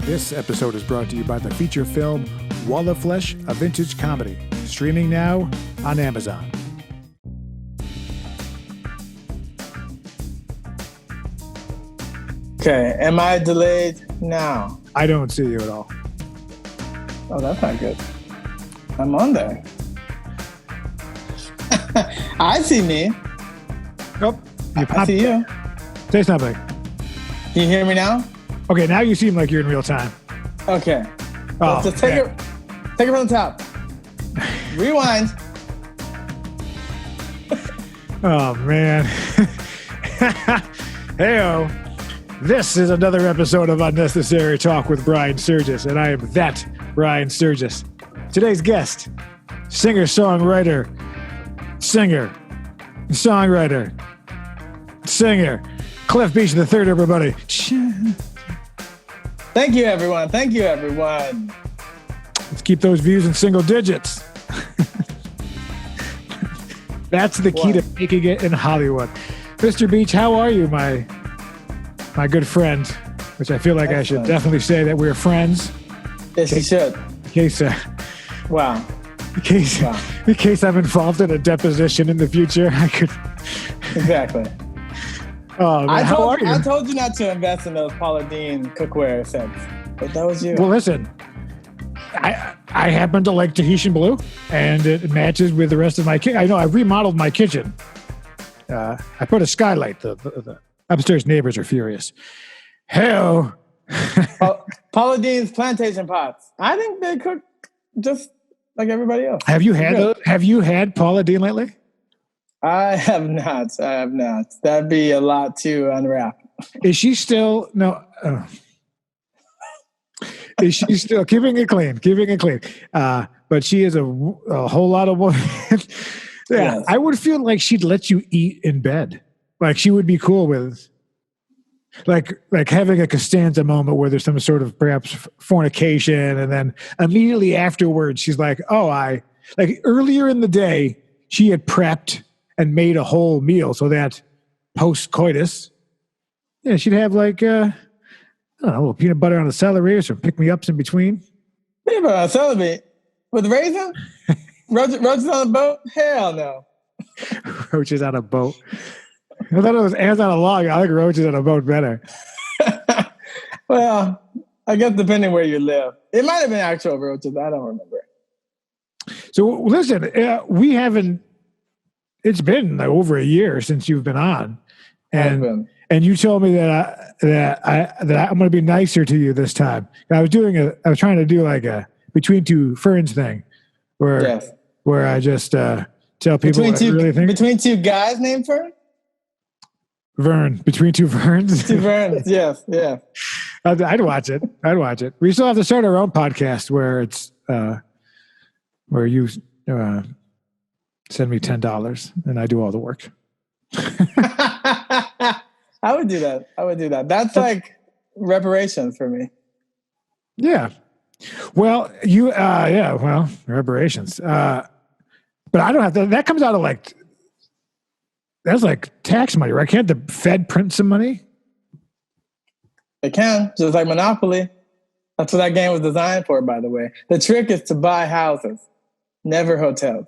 This episode is brought to you by the feature film Wall of Flesh, a vintage comedy, streaming now on Amazon. Okay, am I delayed now? I don't see you at all. Oh, that's not good. I'm on there. I see me. Nope. I see you. Say something. Can you hear me now? Okay, now you seem like you're in real time. Okay. Oh, Just take it from the top. Rewind. Oh, man. Hey-o. This is another episode of Unnecessary Talk with Brian Sturges, and I am that Brian Sturges. Today's guest, singer, Cliff Beach III, everybody. Thank you, everyone. Thank you, everyone. Let's keep those views in single digits. That's the key to making it in Hollywood. Mr. Beach, how are you, my good friend? Which I feel like I should definitely say that we're friends. Yes, you should. In case, Wow. In case I'm involved in a deposition in the future, I could. Exactly. Oh, man, how are you? I told you not to invest in those Paula Deen cookware sets, but that was you. Well, listen, I happen to like Tahitian blue, and it matches with the rest of my kitchen. I know I remodeled my kitchen. I put a skylight. The upstairs neighbors are furious. Hell. Paula Deen's plantation pots. I think they cook just like everybody else. Have you had those? Have you had Paula Deen lately? I have not. That'd be a lot to unwrap. Is she still Is she still keeping it clean? But she is a whole lot of woman. Yeah, yes. I would feel like she'd let you eat in bed. Like she would be cool with, like having a Costanza moment where there's some sort of perhaps fornication, and then immediately afterwards she's like, like earlier in the day she had prepped and made a whole meal so that post-coitus, she'd have like, I don't know, a little peanut butter on the celery or some pick-me-ups in between. Peanut butter on celery? With raisin? Roaches on a boat? Hell no. Roaches on a boat. I thought it was ants on a log. I like roaches on a boat better. Well, I guess depending where you live. It might have been actual roaches. I don't remember. So listen, we haven't, it's been like over a year since you've been on. And you told me that I'm going to be nicer to you this time. I was trying to do like a between two ferns thing where I just tell people what I really think. Between two guys named Fern? Vern, between two ferns. Two ferns, yes, yeah. I'd watch it. We still have to start our own podcast where it's where you send me $10 and I do all the work. I would do that. That's like reparations for me. Yeah. Well, reparations. But I don't have to. That comes out of that's like tax money, right? Can't the Fed print some money? It can, just like Monopoly. That's what that game was designed for, by the way. The trick is to buy houses, never hotels.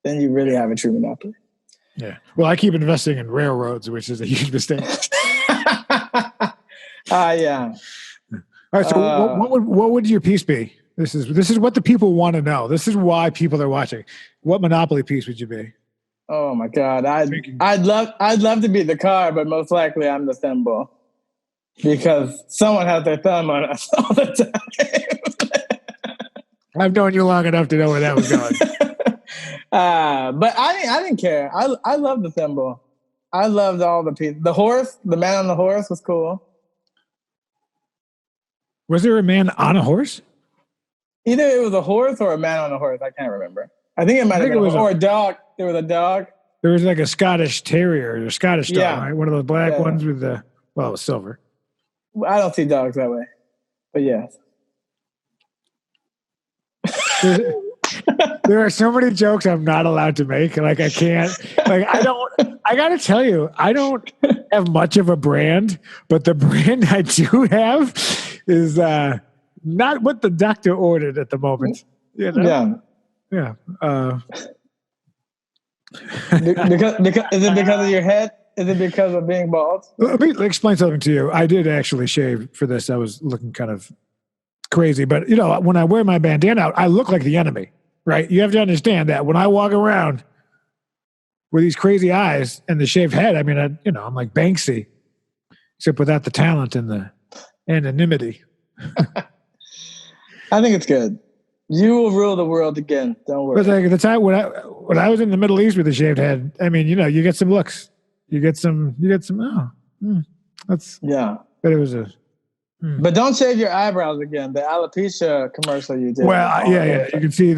Then you really have a true monopoly. Yeah. Well, I keep investing in railroads, which is a huge mistake. Yeah. All right. So, what would your piece be? This is what the people want to know. This is why people are watching. What Monopoly piece would you be? Oh my God! I'd love to be the car, but most likely I'm the thimble because someone has their thumb on us all the time. I've known you long enough to know where that was going. But I didn't care. I loved the thimble. I loved all the pieces. The horse, the man on the horse was cool. Was there a man on a horse? Either it was a horse or a man on a horse. I can't remember. I think it might have been or a dog. There was a dog. There was like a Scottish terrier or a Scottish dog, right? One of those black ones with it was silver. I don't see dogs that way, but yes. There are so many jokes I'm not allowed to make. Like I can't, I got to tell you, I don't have much of a brand, but the brand I do have is not what the doctor ordered at the moment. You know? Yeah. Because is it because of your head? Is it because of being bald? Let me explain something to you. I did actually shave for this. I was looking kind of crazy, but when I wear my bandana out, I look like the enemy, right? You have to understand that when I walk around with these crazy eyes and the shaved head, I mean, I'm like Banksy, except without the talent and the anonymity. I think it's good. You will rule the world again. Don't worry. But like the time when I was in the Middle East with a shaved head, I mean, you get some looks. You get some. That's But it was a. But don't shave your eyebrows again. The alopecia commercial you did. Well, yeah. You can see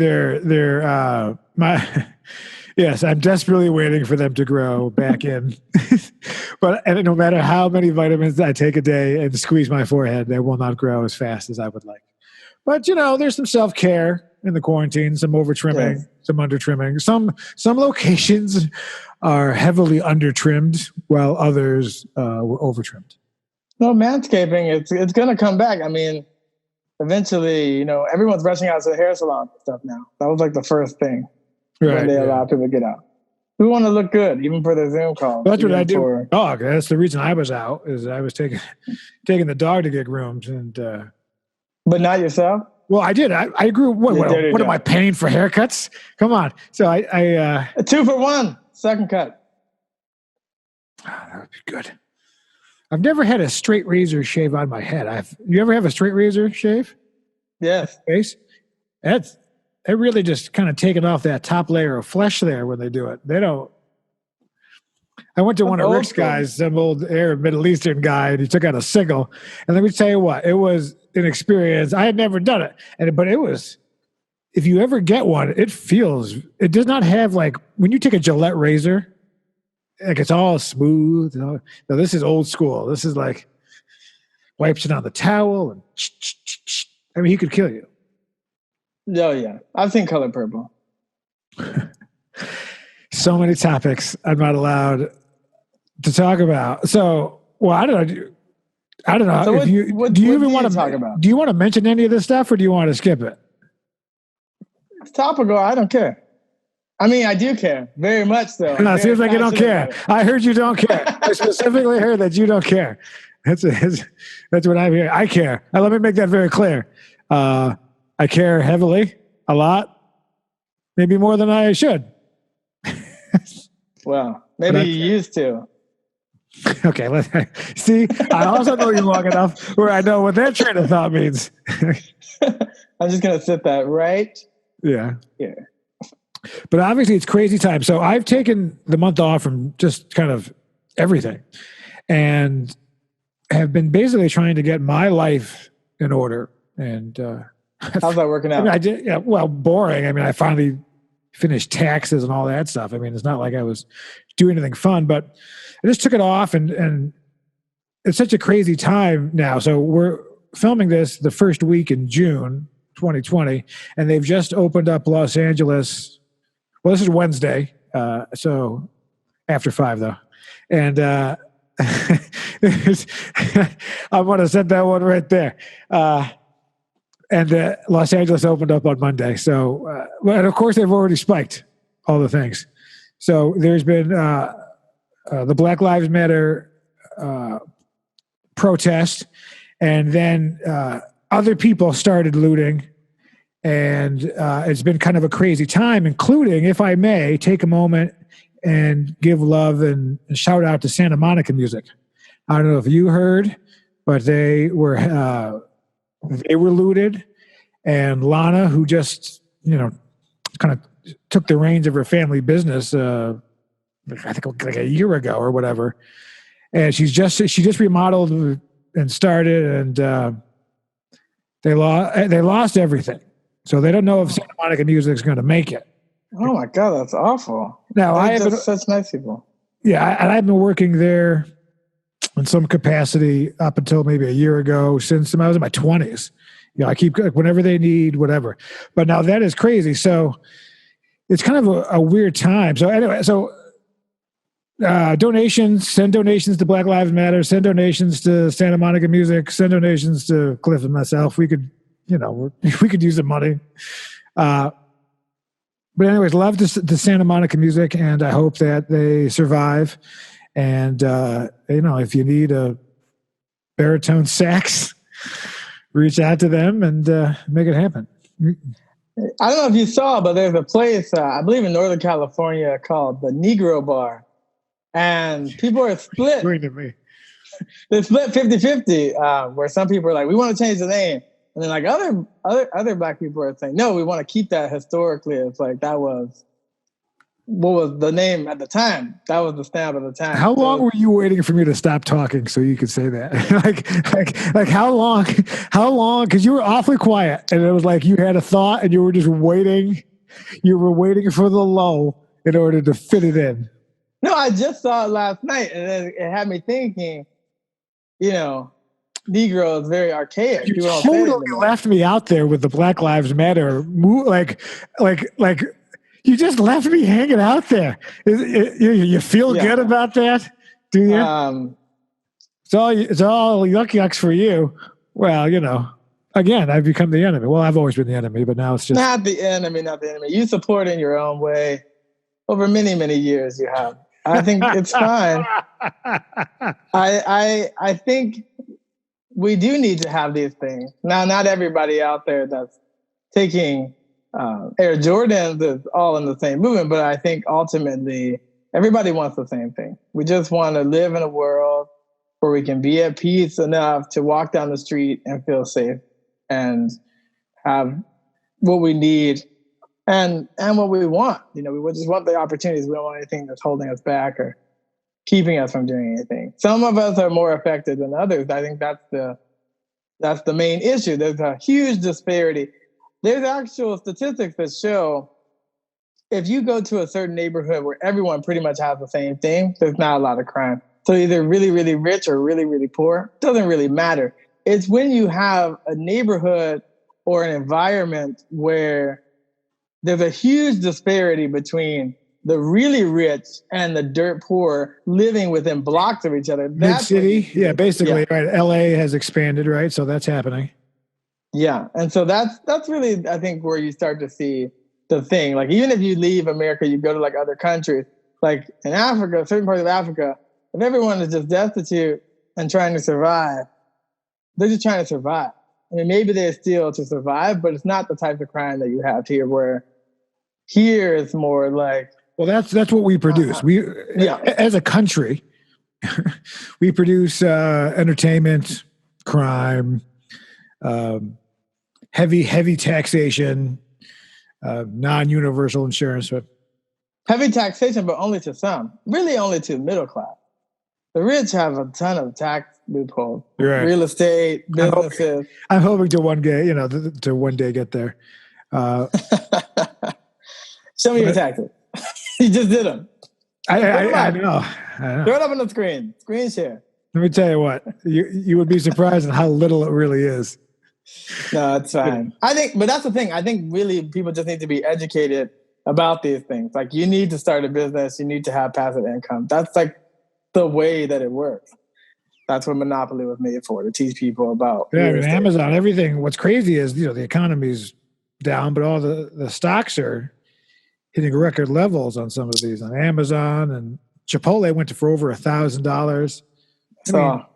Yes, I'm desperately waiting for them to grow back in. But no matter how many vitamins I take a day and squeeze my forehead, they will not grow as fast as I would like. But there's some self-care in the quarantine, some over-trimming, some under-trimming. Some locations are heavily under-trimmed, while others were over-trimmed. No, manscaping, it's going to come back. I mean, eventually, everyone's rushing out to the hair salon and stuff now. That was like the first thing when they allow people to get out. We want to look good, even for the Zoom call. That's what I do. Dog. That's the reason I was out, is I was taking the dog to get groomed. But not yourself? Well, I did. I grew. What am I paying for haircuts? Come on. So I a 2 for 1 second cut. That would be good. I've never had a straight razor shave on my head. You ever have a straight razor shave? Yes. Face? It really just kind of taken off that top layer of flesh there when they do it. They don't. I went to one of Rick's guys, some old Arab Middle Eastern guy, and he took out a sickle. And let me tell you what, it was an experience. I had never done it. But it was, if you ever get one, it does not have like, when you take a Gillette razor, like it's all smooth. No, this is old school. This is like wipes it on the towel and I mean, he could kill you. Oh yeah, I've seen Color Purple. So many topics I'm not allowed to talk about. So, well, I don't know. So do you even want to talk about? Do you want to mention any of this stuff, or do you want to skip it? It's topical. I don't care. I mean, I do care very much, though. No, it seems like you don't care. I heard you don't care. I specifically heard that you don't care. That's what I'm hearing. I care. Now, let me make that very clear. I care heavily, a lot, maybe more than I should. Well, maybe you used to. Okay, see, I also know you long enough where I know what that train of thought means. I'm just going to sit that right. Yeah. But obviously it's crazy time. So I've taken the month off from just kind of everything and have been basically trying to get my life in order. And how's that working out? I did, boring. I mean, I finally finished taxes and all that stuff. I mean, it's not like I was doing anything fun, but I just took it off and it's such a crazy time now. So we're filming this the first week in June 2020, and they've just opened up Los Angeles. Well, this is Wednesday, so after 5 though. And I'm going to set that one right there. And Los Angeles opened up on Monday. So, and of course, they've already spiked all the things. So there's been the Black Lives Matter protest, and then other people started looting. And it's been kind of a crazy time, including, if I may, take a moment and give love and shout out to Santa Monica Music. I don't know if you heard, but they were looted, and Lana, who just kind of took the reins of her family business, I think like a year ago or whatever, and she just remodeled and started, and they lost everything. So they don't know if Santa Monica Music is going to make it. Oh my God, that's awful. Now I have such nice people. Yeah, and I've been working there in some capacity up until maybe a year ago, since I was in my 20s. I keep whenever they need whatever. But now that is crazy. So it's kind of a weird time. So anyway, donations, send donations to Black Lives Matter, send donations to Santa Monica Music, send donations to Cliff and myself. We could we could use the money. But anyways, love the Santa Monica music, and I hope that they survive. And if you need a baritone sax, reach out to them and make it happen. I don't know if you saw, but there's a place, I believe in Northern California, called the Negro Bar. And people are split. They're split 50-50, where some people are like, we want to change the name. And then like other Black people are saying, no, we want to keep that historically. It's like, that was what was the name at the time. That was the stamp at the time. How long were you waiting for me to stop talking so you could say that? like how long, because you were awfully quiet and it was like you had a thought and you were just waiting. You were waiting for the lull in order to fit it in. No, I just saw it last night and then it had me thinking, Negro is very archaic. You totally left me out there with the Black Lives Matter. Like you just left me hanging out there. You feel good about that? Do you? It's all yucks for you. Well, again, I've become the enemy. Well, I've always been the enemy, but now it's just not the enemy. You support in your own way. Over many, many years, you have. I think it's fine. I think we do need to have these things. Now, not everybody out there that's taking Air Jordans is all in the same movement, but I think ultimately everybody wants the same thing. We just want to live in a world where we can be at peace enough to walk down the street and feel safe and have what we need and what we want. We just want the opportunities. We don't want anything that's holding us back or keeping us from doing anything. Some of us are more affected than others. I think that's the main issue. There's a huge disparity. There's actual statistics that show if you go to a certain neighborhood where everyone pretty much has the same thing, there's not a lot of crime. So either really, really rich or really, really poor, doesn't really matter. It's when you have a neighborhood or an environment where there's a huge disparity between the really rich and the dirt poor living within blocks of each other. Mid-city? Yeah, basically, right. LA has expanded, right? So that's happening. Yeah. And so that's really, I think, where you start to see the thing. Like, even if you leave America, you go to like other countries, like in Africa, certain parts of Africa, if everyone is just destitute and trying to survive, they're just trying to survive. I mean, maybe they steal to survive, but it's not the type of crime that you have here, where here it's more like, well, that's what we produce. As a country, we produce entertainment, crime, heavy taxation, non-universal insurance. Heavy taxation, but only to some. Really, only to middle class. The rich have a ton of tax loopholes. Right. Real estate, businesses. I'm hoping to one day, to one day get there. Show me your taxes. You just did them. I know. Throw it up on the screen. Screen share. Let me tell you what. You would be surprised at how little it really is. No, it's fine. But that's the thing. I think really people just need to be educated about these things. Like, you need to start a business. You need to have passive income. That's like the way that it works. That's what Monopoly was made for, to teach people about. Yeah, I mean, Amazon, everything. What's crazy is, the economy's down, but all the stocks are hitting record levels on some of these. On Amazon, and Chipotle went to for over $1,000. So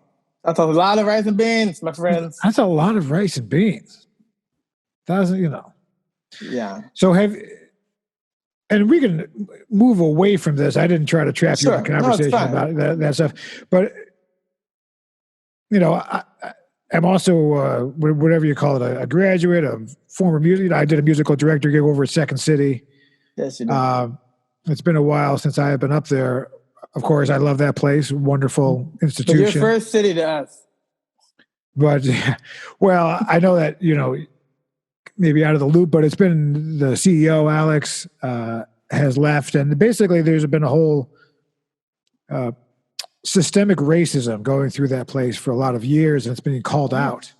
that's a lot of rice and beans, my friends. That's a lot of rice and beans. Yeah. So and we can move away from this. I didn't try to trap you in a conversation about that stuff, but I'm also whatever you call it, a graduate, a former music. I did a musical director gig over at Second City. Yes, you did. It's been a while since I have been up there. Of course, I love that place. Wonderful institution. But your first city to us. But, well, I know that, maybe out of the loop, but it's been the CEO, Alex, has left. And basically there's been a whole systemic racism going through that place for a lot of years, and it's been called out.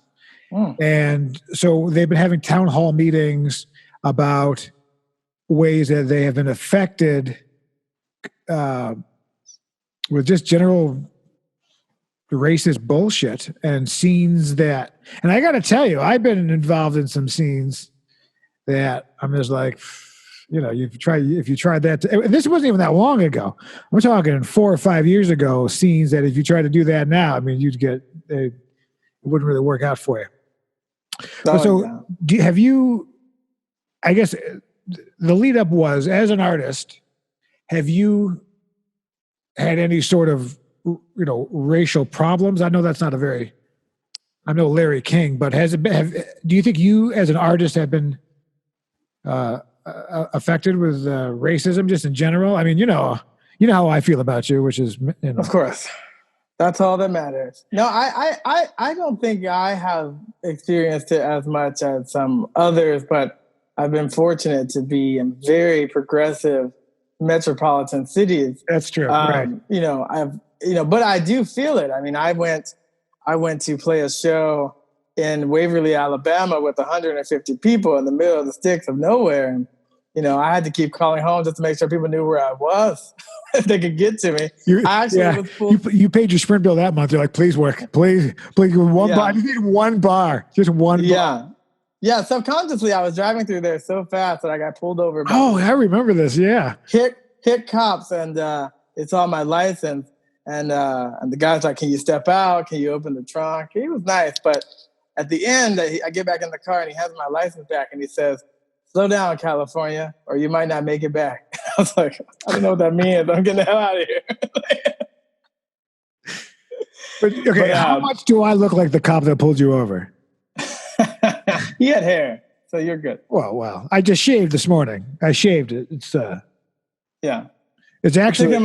And so they've been having town hall meetings about ways that they have been affected with just general racist bullshit and scenes that, and I got to tell you, I've been involved in some scenes that I'm just like, if you tried that, this wasn't even that long ago. I'm talking 4 or 5 years ago, scenes that if you try to do that now, I mean, it wouldn't really work out for you. Have you, I guess the lead up was, as an artist, have you had any sort of, racial problems? I know that's not I know Larry King, but do you think you as an artist have been affected with racism just in general? I mean, you know how I feel about you, which is, Of course. That's all that matters. No, I don't think I have experienced it as much as some others, but I've been fortunate to be in very progressive metropolitan cities. That's true. Right. But I do feel it. I mean, I went to play a show in Waverly, Alabama with 150 people in the middle of the sticks of nowhere. And, I had to keep calling home just to make sure people knew where I was. If they could get to me. You paid your Sprint bill that month. You're like, please work. Please, one bar. I just need one bar. Just one bar. Yeah, subconsciously, I was driving through there so fast that I got pulled over. I remember this, yeah. Hit cops, and it's on my license. And the guy's like, can you step out? Can you open the trunk? He was nice. But at the end, I get back in the car, and he has my license back, and he says, slow down, California, or you might not make it back. I was like, I don't know what that means. I'm getting the hell out of here. How much do I look like the cop that pulled you over? He had hair, so you're good. Well, I just shaved this morning. I shaved it. It's yeah. It's actually.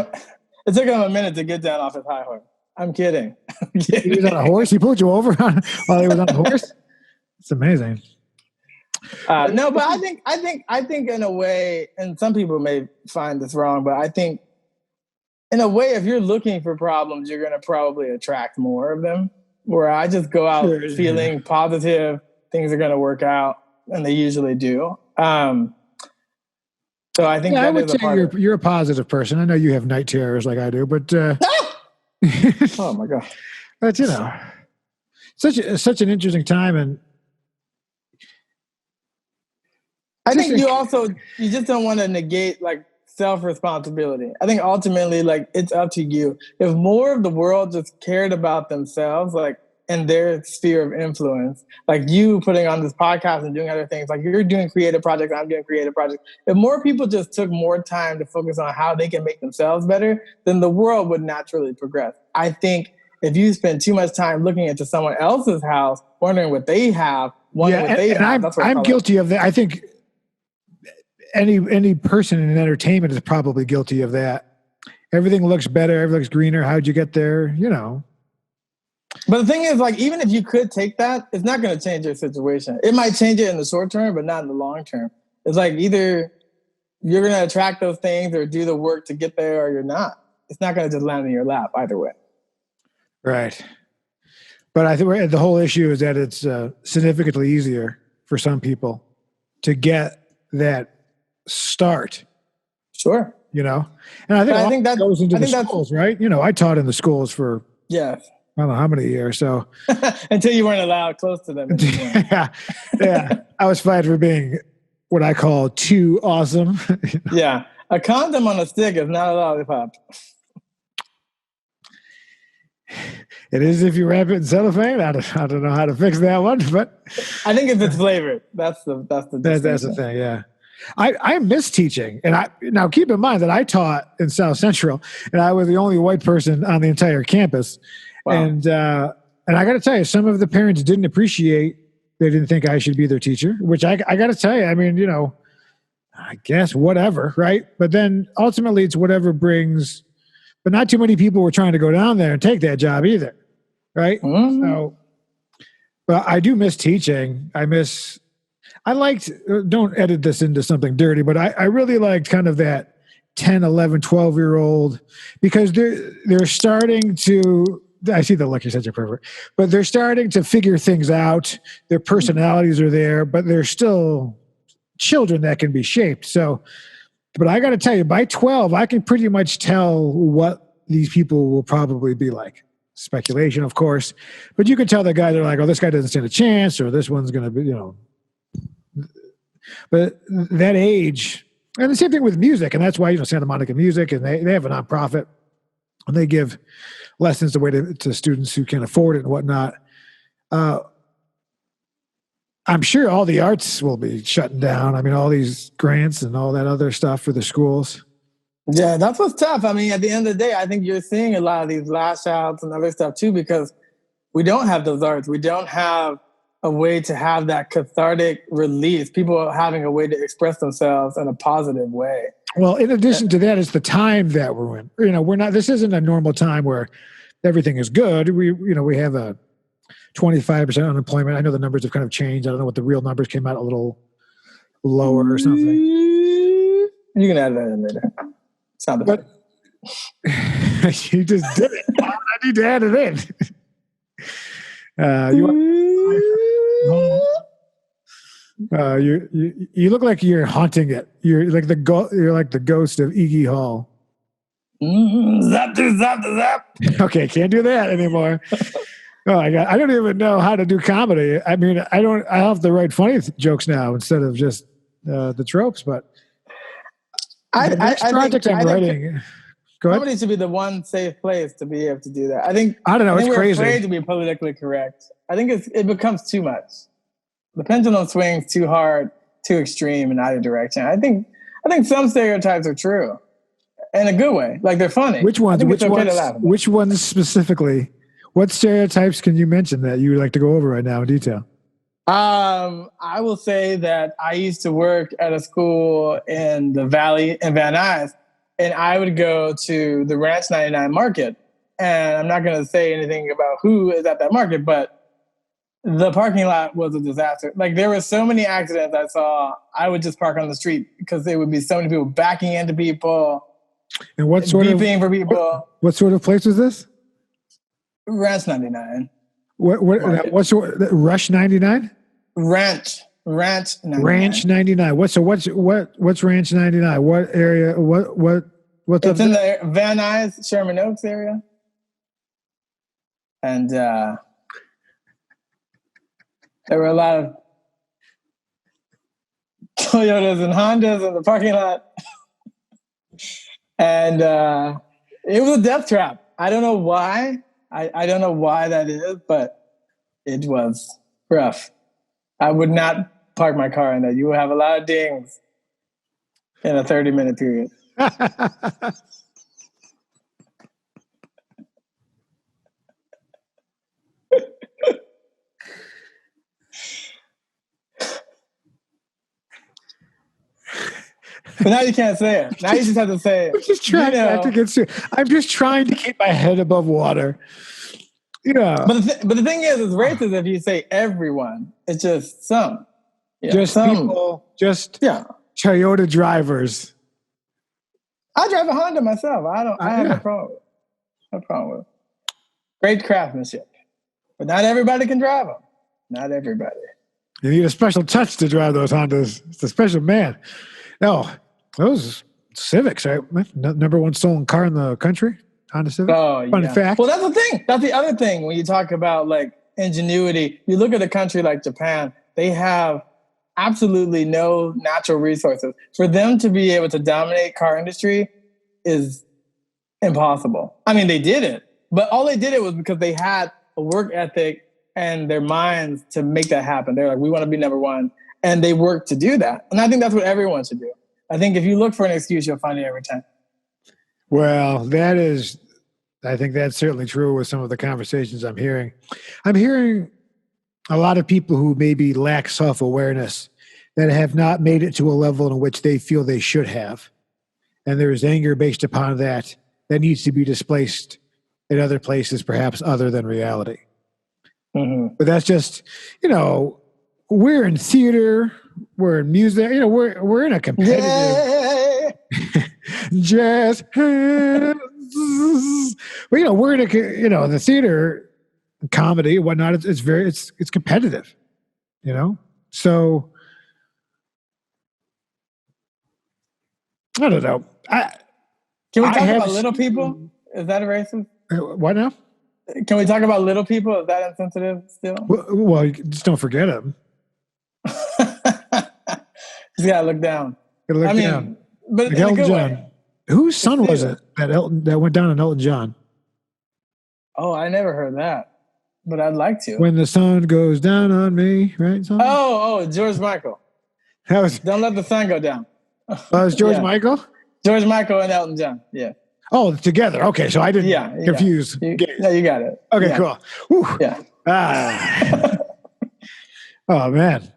It took him a minute to get down off his high horse. I'm kidding. He was on a horse. He pulled you over while he was on a horse. It's amazing. No, but I think in a way, and some people may find this wrong, but I think in a way, if you're looking for problems, you're going to probably attract more of them. Where I just go out feeling positive, things are going to work out, and they usually do. So I think I would say you're a positive person. I know you have night terrors like I do, but oh my God, but such an interesting time, and I think you just don't want to negate like self-responsibility. I think ultimately, like, it's up to you. If more of the world just cared about themselves, like, in their sphere of influence, like you putting on this podcast and doing other things, like you're doing creative projects, I'm doing creative projects. If more people just took more time to focus on how they can make themselves better, then the world would naturally progress. I think if you spend too much time looking into someone else's house, wondering what they have, I'm guilty of that. I think any person in entertainment is probably guilty of that. Everything looks better, everything looks greener. How'd you get there? But the thing is, like, even if you could take that, it's not going to change your situation. It might change it in the short term, but not in the long term. It's like either you're going to attract those things or do the work to get there, or you're not. It's not going to just land in your lap either way. Right. But I think the whole issue is that it's significantly easier for some people to get that start. Sure. And I think that goes into the schools, right? I taught in the schools for I don't know how many years. So until you weren't allowed close to them. yeah. I was fired for being what I call too awesome. Yeah. A condom on a stick is not a lollipop. It is if you wrap it in cellophane. I don't know how to fix that one, but I think if it's flavored, that's the thing. Yeah. I miss teaching. And now keep in mind that I taught in South Central and I was the only white person on the entire campus. Wow. And I got to tell you, some of the parents didn't appreciate, they didn't think I should be their teacher, which I got to tell you, I mean, I guess whatever, right? But then ultimately it's whatever brings, but not too many people were trying to go down there and take that job either, right? Mm-hmm. So, but I do miss teaching. I liked, don't edit this into something dirty, but I really liked kind of that 10, 11, 12-year-old, because they're starting to, I see the look, you said you're perfect, but they're starting to figure things out. Their personalities are there, but they're still children that can be shaped. So, but I got to tell you, by 12, I can pretty much tell what these people will probably be like. speculation, of course, but you can tell the guy, they're like, oh, this guy doesn't stand a chance, or this one's going to be, but that age, and the same thing with music. And that's why, Santa Monica Music, and they have a nonprofit, and they give lessons away to students who can afford it and whatnot. I'm sure all the arts will be shutting down. I mean, all these grants and all that other stuff for the schools. Yeah, that's what's tough. I mean, at the end of the day, I think you're seeing a lot of these lash outs and other stuff too, because we don't have those arts. We don't have a way to have that cathartic release. People are having a way to express themselves in a positive way. Well, in addition to that, it's the time that we're in. We're not. This isn't a normal time where everything is good. We have a 25% unemployment. I know the numbers have kind of changed. I don't know what the real numbers came out a little lower or something. You can add that in later. Sound effect. You just did it. I need to add it in. You look like you're haunting it. You're like the ghost of Iggy Hall. Zap, zap, zap. Okay, can't do that anymore. Oh my God, I don't even know how to do comedy. I mean, I have to write funny jokes now instead of just the tropes. But the next project I'm writing. Comedy should be the one safe place to be able to do that. I don't know. It's we're crazy. Afraid to be politically correct. I think it becomes too much. The pendulum swings too hard, too extreme in either direction. I think some stereotypes are true, in a good way. Like, they're funny. Which ones? Which ones specifically? What stereotypes can you mention that you would like to go over right now in detail? I will say that I used to work at a school in the Valley in Van Nuys, and I would go to the Ranch 99 market. And I'm not going to say anything about who is at that market, but the parking lot was a disaster. Like, there were so many accidents I saw. I would just park on the street because there would be so many people backing into people. And what sort of beeping for people? What sort of place was this? Ranch 99. What sort? Rush 99? Ranch 99. Ranch 99. What's Ranch 99? What area? What's it's in the Van Nuys, Sherman Oaks area. And there were a lot of Toyotas and Hondas in the parking lot. And it was a death trap. I don't know why. I don't know why that is, but it was rough. I would not park my car in that. You will have a lot of dings in a 30-minute period. But now you can't say it. Now you just have to say it. I'm just trying not to get serious. I'm just trying to keep my head above water. Yeah. But the thing is, it's racist if you say everyone. It's just some. Just some people. Just Toyota drivers. I drive a Honda myself. I have no problem. No problem with it. Great craftsmanship. But not everybody can drive them. Not everybody. You need a special touch to drive those Hondas. It's a special man. No, those Civics, right? Number one stolen car in the country. Honda Civic. Oh, Fun fact. Well, that's the thing. That's the other thing when you talk about like ingenuity. You look at a country like Japan. They have absolutely no natural resources. For them to be able to dominate car industry is impossible. I mean, they did it, but all they did it was because they had a work ethic and their minds to make that happen. They're like, we want to be number one. And they work to do that. And I think that's what everyone should do. I think if you look for an excuse, you'll find it every time. Well, I think that's certainly true with some of the conversations I'm hearing. I'm hearing a lot of people who maybe lack self-awareness that have not made it to a level in which they feel they should have. And there is anger based upon that needs to be displaced in other places, perhaps other than reality. Mm-hmm. But that's just, we're in theater, we're in music, we're in a competitive jazz hands. But we're in the theater, comedy, and whatnot. It's competitive, So I don't know. Can we talk about little people? Is that a racist? What now? Can we talk about little people? Is that insensitive still? Well, just don't forget them. Just gotta look down. Gotta look down. But like in Elton a good John. way. Whose son was it that went down on Elton John? Oh, I never heard that, but I'd like to. When the sun goes down on me, right? Something? Oh, George Michael. Don't let the sun go down. That was George Michael? George Michael and Elton John, yeah. Oh, together. Okay, so I didn't confuse. No, you got it. Okay, cool. Whew. Yeah. Oh, man.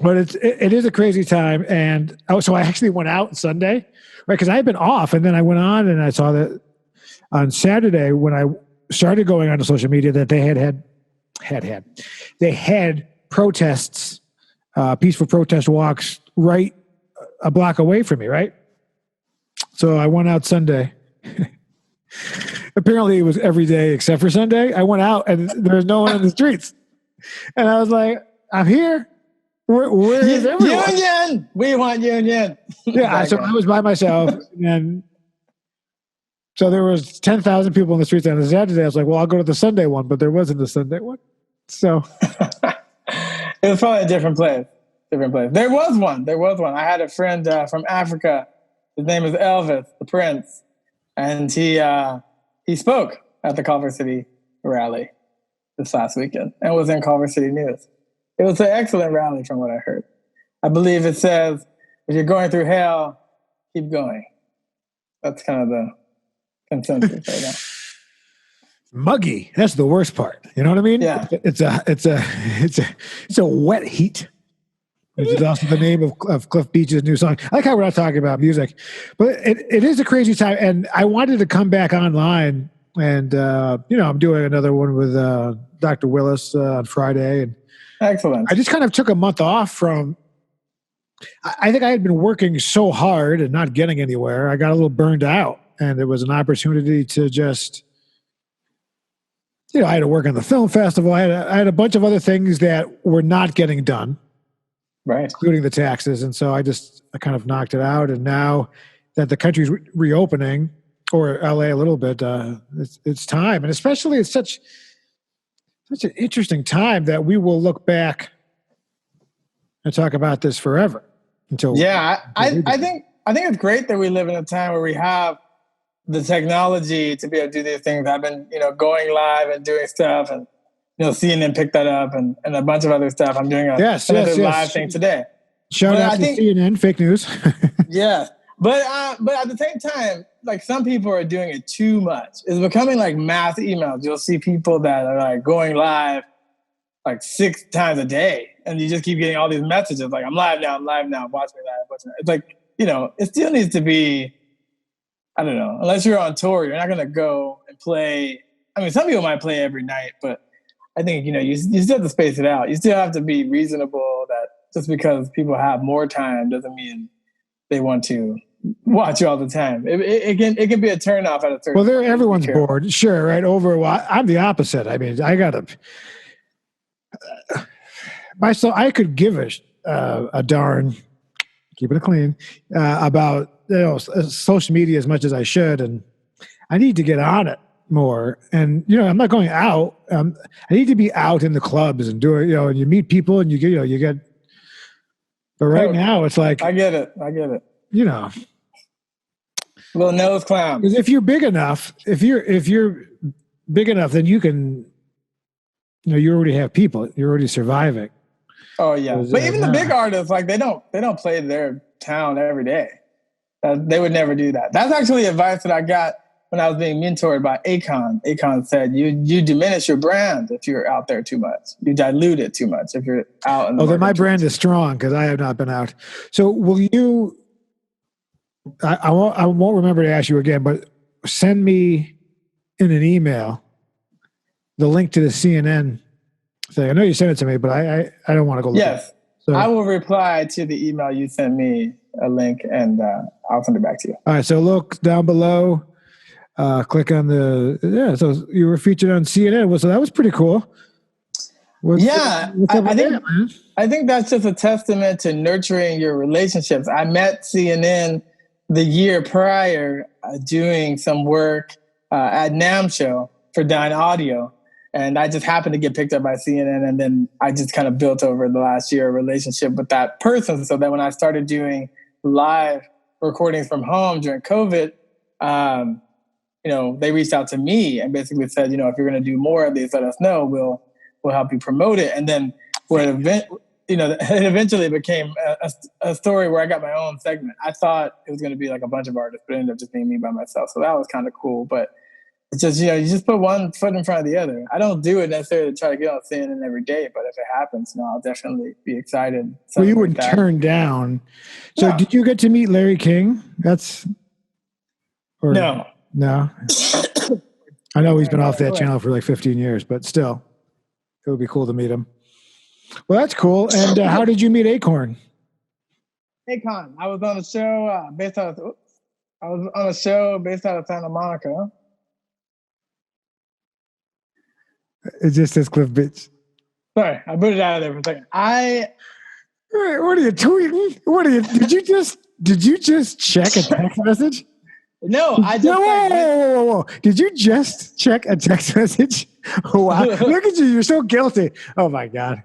But it is a crazy time. And so I actually went out Sunday, right? Because I had been off, and then I went on and I saw that on Saturday when I started going onto social media that they had protests, peaceful protest walks right a block away from me, right? So I went out Sunday. Apparently it was every day except for Sunday. I went out and there was no one in the streets. And I was like, I'm here. Where is everyone? Union! We want union. Yeah, so I was by myself. And so there was 10,000 people in the streets on a Saturday. I was like, well, I'll go to the Sunday one, but there wasn't a Sunday one. So it was probably a different place. There was one. I had a friend from Africa. His name is Elvis, the Prince. And he spoke at the Culver City rally this last weekend and was in Culver City News. It was an excellent rally from what I heard. I believe it says, if you're going through hell, keep going. That's kind of the consensus right now. Muggy. That's the worst part. You know what I mean? Yeah. It's a wet heat. Which is also the name of Cliff Beach's new song. I like how we're not talking about music, but it is a crazy time. And I wanted to come back online, and I'm doing another one with Dr. Willis on Friday. And excellent. I just kind of took a month off from. I think I had been working so hard and not getting anywhere. I got a little burned out, and it was an opportunity to just. I had to work on the film festival. I had a bunch of other things that were not getting done. Right. Including the taxes. And so I kind of knocked it out. And now that the country's reopening, or LA a little bit, it's time. And especially it's such an interesting time that we will look back and talk about this forever. I think it's great that we live in a time where we have the technology to be able to do these things. I've been, going live and doing stuff, and CNN picked that up, and a bunch of other stuff. I'm doing another live thing today. Shout out to CNN, fake news. Yeah. But at the same time, like, some people are doing it too much. It's becoming like mass emails. You'll see people that are like going live like 6 times a day, and you just keep getting all these messages like, I'm live now, watch me live. It's like, it still needs to be, I don't know, unless you're on tour, you're not going to go and play. I mean, some people might play every night, but I think, you still have to space it out. You still have to be reasonable that just because people have more time doesn't mean they want to watch you all the time. It can be a turnoff at a certain point. Well, everyone's bored. Sure, right? I'm the opposite. I mean, I got to... myself, I could give a darn, keeping it clean, about social media as much as I should, and I need to get on it more. And I'm not going out. I need to be out in the clubs and do it. And you meet people and you get. But right now it's like I get it. Little nose clown. Because if you're big enough, then you can. You already have people. You're already surviving. Oh yeah, but even the big artists, like they don't play their town every day. They would never do that. That's actually advice that I got when I was being mentored by Akon. Akon said, you diminish your brand if you're out there too much. You dilute it too much if you're out in the then my brand is strong because I have not been out. So will you, I won't remember to ask you again, but send me in an email the link to the CNN thing. I know you sent it to me, but I don't want to go look at it. So, I will reply to the email you sent me a link, and I'll send it back to you. All right, so look down below. Click on so you were featured on CNN. So that was pretty cool. I think that's just a testament to nurturing your relationships. I met CNN the year prior doing some work at NAMM show for Dine Audio. And I just happened to get picked up by CNN. And then I just kind of built over the last year a relationship with that person. So that when I started doing live recordings from home during COVID, they reached out to me and basically said, if you're going to do more of these, let us know. We'll help you promote it. And then it eventually became a story where I got my own segment. I thought it was going to be like a bunch of artists, but it ended up just being me by myself. So that was kind of cool. But it's just, you just put one foot in front of the other. I don't do it necessarily to try to get on CNN every day, but if it happens, I'll definitely be excited. Well, you wouldn't turn down. So did you get to meet Larry King? No. I know he's been off that channel for like 15 years, but still, it would be cool to meet him. Well, that's cool. And how did you meet Acorn? Acorn. I was on a show based out of Santa Monica. It just says Cliff Beach. Sorry, I put it out of there for a second. What are you tweeting? Did you just check a text message? No, I just. Whoa. Did you just check a text message? Oh, wow. Look at you. You're so guilty. Oh, my God.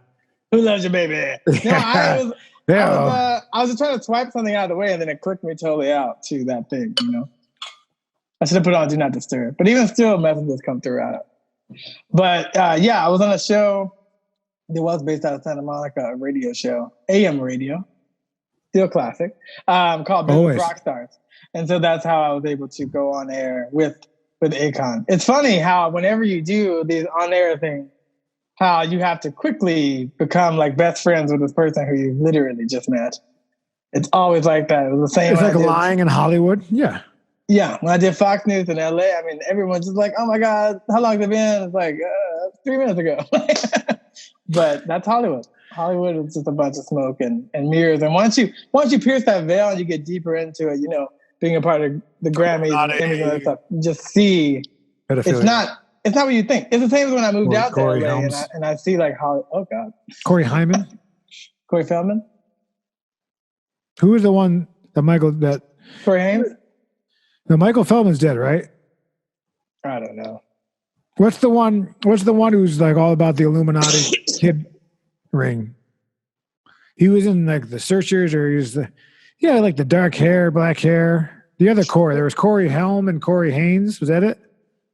Who loves you, baby? No, I was just trying to swipe something out of the way, and then it clicked me totally out to that thing, I should have put on Do Not Disturb. But even still, messages come through out. But, I was on a show. It was based out of Santa Monica, a radio show, AM radio, still classic, called Business Rockstars. And so that's how I was able to go on air with Akon. It's funny how whenever you do these on-air things, how you have to quickly become like best friends with this person who you literally just met. It's always like that. It was the same. It's like lying in Hollywood. Yeah. Yeah. When I did Fox News in LA, everyone's just like, oh my God, how long has it been? It's like 3 minutes ago. But that's Hollywood. Hollywood is just a bunch of smoke and mirrors. And once you pierce that veil and you get deeper into it, being a part of the Grammys and that stuff, you just see it's not what you think. It's the same as when I moved out to LA and I see like how, oh God. Corey Hyman? Corey Feldman? Who was the one that Corey Haim? No, Michael Feldman's dead, right? I don't know. What's the one who's like all about the Illuminati kid ring? He was in like the Searchers, or he was like the dark hair, black hair. The other Corey. There was Corey Helm and Corey Haynes. Was that it?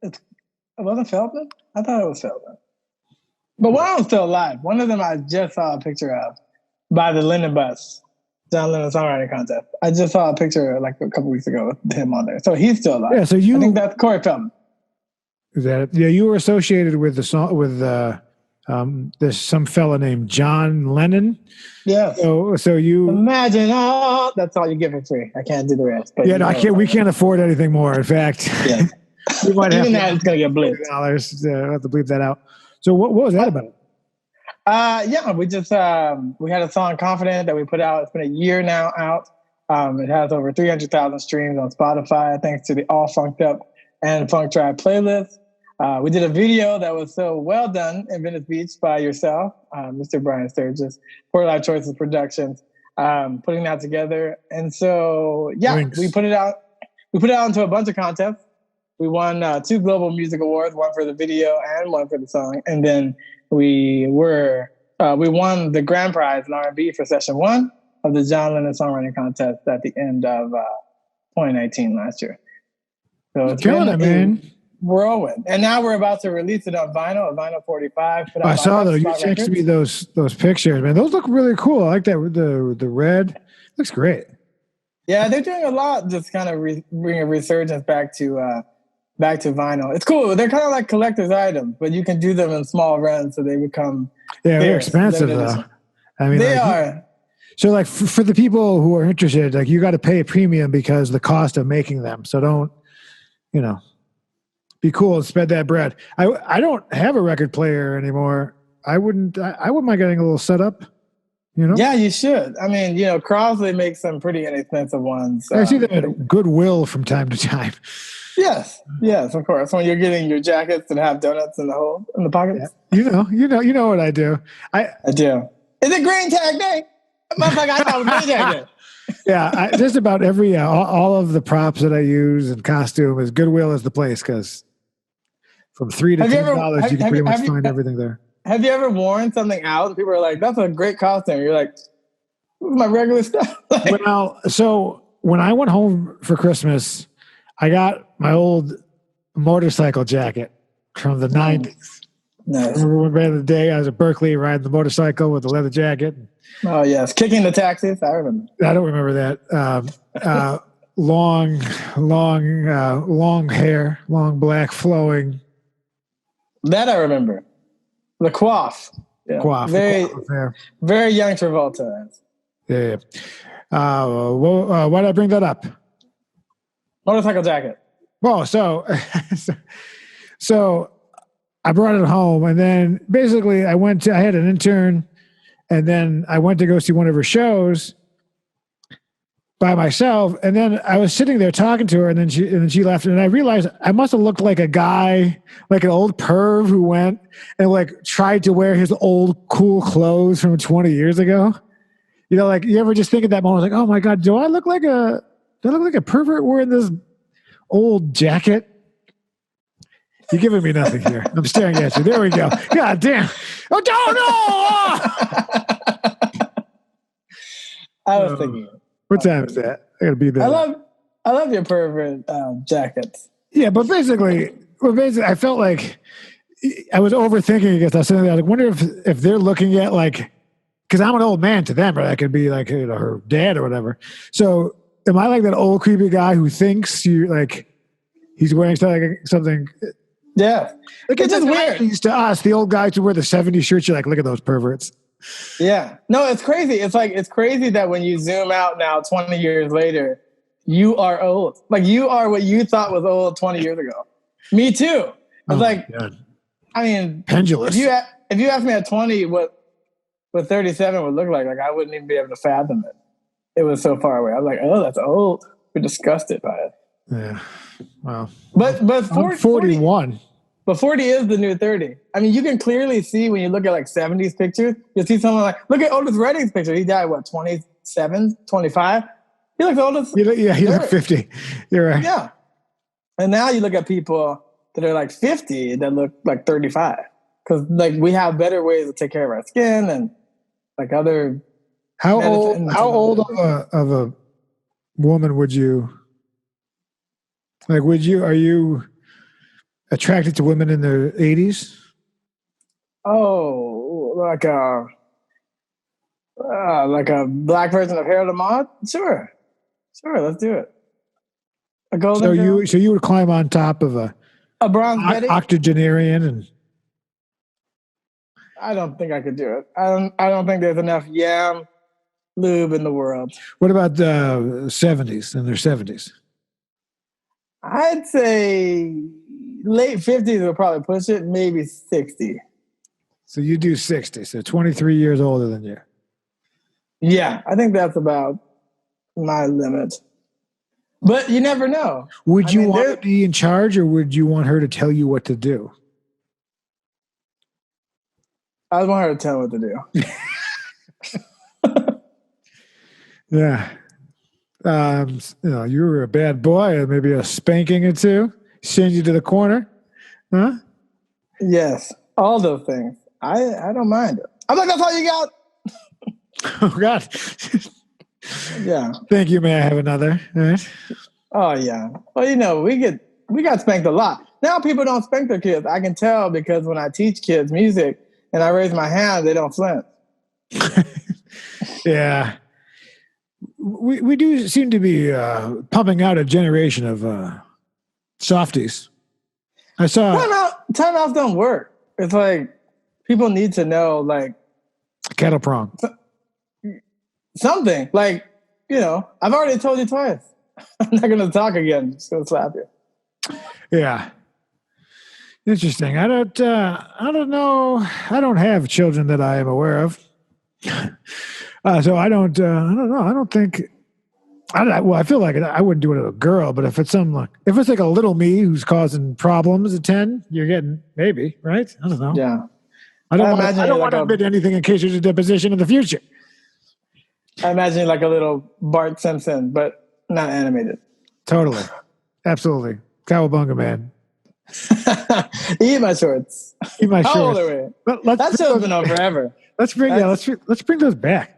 It wasn't Feldman? I thought it was Feldman. But one of them's still alive. One of them I just saw a picture of by the Lennon Bus, John Lennon Songwriting Contest. I just saw a picture like a couple weeks ago with him on there. So he's still alive. Yeah, so I think that's Corey Feldman. Is that it? Yeah, you were associated with the song with there's some fella named John Lennon. Yeah. So you imagine all. That's all you get for free. I can't do the rest. But I can't. We can't afford anything more. In fact, yeah. We might even that it's gonna get blipped. I have to bleep that out. So what was that about? We just we had a song "Confident" that we put out. It's been a year now out. It has over 300,000 streams on Spotify thanks to the All Funked Up and Funk Tribe playlist. We did a video that was so well done in Venice Beach by yourself, Mr. Brian Sturges, For Life Choices Productions, putting that together. And so, we put it out. We put it out into a bunch of contests. We won 2 Global Music Awards, one for the video and one for the song. And then we won the grand prize in R&B for session 1 of the John Lennon Songwriting Contest at the end of 2019 last year. So it's killing it, man. Whirlwind. And now we're about to release it on vinyl 45. I saw those. You texted me those pictures, man. Those look really cool. I like that with the red. Looks great. Yeah, they're doing a lot, just kind of bring a resurgence back to vinyl. It's cool. They're kind of like collector's items, but you can do them in small runs, so they become they're expensive though. I mean, they are. So, like for the people who are interested, like you got to pay a premium because the cost of making them. So don't, be cool and spread that bread. I don't have a record player anymore. I wouldn't mind getting a little setup. Yeah, you should. I mean, Crosley makes some pretty inexpensive ones. I see that at Goodwill from time to time. Yes, of course. When you're getting your jackets that have donuts in the pockets. Yeah. You know what I do. I do. Is it green tag day? Motherfucker, I thought it was green tag day. Yeah, just about every all of the props that I use and costume is Goodwill is the place because From $3 to $10, you can pretty much find everything there. Have you ever worn something out and people are like, that's a great costume? You're like, this is my regular stuff. Well, so when I went home for Christmas, I got my old motorcycle jacket from the 90s. Nice. I remember back in the day, I was at Berkeley riding the motorcycle with the leather jacket. Oh, yes. Kicking the taxis. I remember. I don't remember that. Long hair, long black flowing. That I remember. The coif. Yeah. Coif. Very young Travolta. Yeah. Why did I bring that up? Motorcycle jacket. Well, so I brought it home, and then basically I had an intern, and then I went to go see one of her shows by myself, and then I was sitting there talking to her, and then she left, and I realized I must have looked like a guy, like an old perv who went and like tried to wear his old cool clothes from 20 years ago. You know, like you ever just think at that moment, like, oh my God, do I look like a pervert wearing this old jacket? You're giving me nothing here. I'm staring at you. There we go. God damn. Oh, no! I was thinking. What time is that? I gotta be there. I love your pervert jackets. Yeah, but basically, I felt like I was overthinking it. I was sitting there, I wonder if they're looking at like, because I'm an old man to them, or I could be like her dad or whatever. So am I like that old creepy guy who thinks you like he's wearing something? Yeah, like it's just weird. To us, the old guys who wear the '70s shirts, you're like, look at those perverts. Yeah. No, it's crazy. It's crazy that when you zoom out now, 20 years later, you are old. Like you are what you thought was old 20 years ago. Me too. It's I mean, pendulous. If you asked me at 20 what 37 would look like I wouldn't even be able to fathom it. It was so far away. I was like, oh, that's old. We're disgusted by it. Yeah. Wow. But 41. But 40 is the new 30. I mean, you can clearly see when you look at like 70s pictures, you'll see someone like, look at Otis Redding's picture. He died, 27, 25? He looks old as... He looked 50. You're right. Yeah. And now you look at people that are like 50 that look like 35. Because like we have better ways to take care of our skin and like other... How old of a woman would you... Like, are you attracted to women in their 80s? Oh, like a black version of Harold Ahmad? Sure, let's do it. A golden girl? So you would climb on top of a bronze Betty? Octogenarian, and I don't think I could do it. I don't think there's enough yam lube in the world. What about the 70s and their 70s? I'd say late 50s will probably push it, maybe 60. So you do 60, so 23 years older than you. Yeah, I think that's about my limit. But you never know. Would you want to be in charge, or would you want her to tell you what to do? I want her to tell me what to do. Yeah. You were a bad boy, maybe a spanking or two, send you to the corner, huh? Yes, all those things. I don't mind it. I'm like, that's all you got. Oh God. Yeah. Thank you. May I have another? All right. Oh yeah. Well, we got spanked a lot. Now people don't spank their kids. I can tell because when I teach kids music and I raise my hand, they don't flinch. Yeah. We do seem to be pumping out a generation of softies. I saw timeouts don't work. It's like people need to know, like cattle prong. Something like I've already told you twice. I'm not going to talk again. I'm just going to slap you. Yeah. Interesting. I don't know. I don't have children that I am aware of. So I don't know. I don't think. I feel like I wouldn't do it to a girl, but if it's like a little me who's causing problems at 10, you're getting maybe right. I don't know. Yeah. I don't want to admit anything in case there's a deposition in the future. I imagine like a little Bart Simpson, but not animated. Totally, absolutely, Cowabunga man. Eat my shorts. Eat my How shorts. old are we? That show's been on forever. Let's bring those back.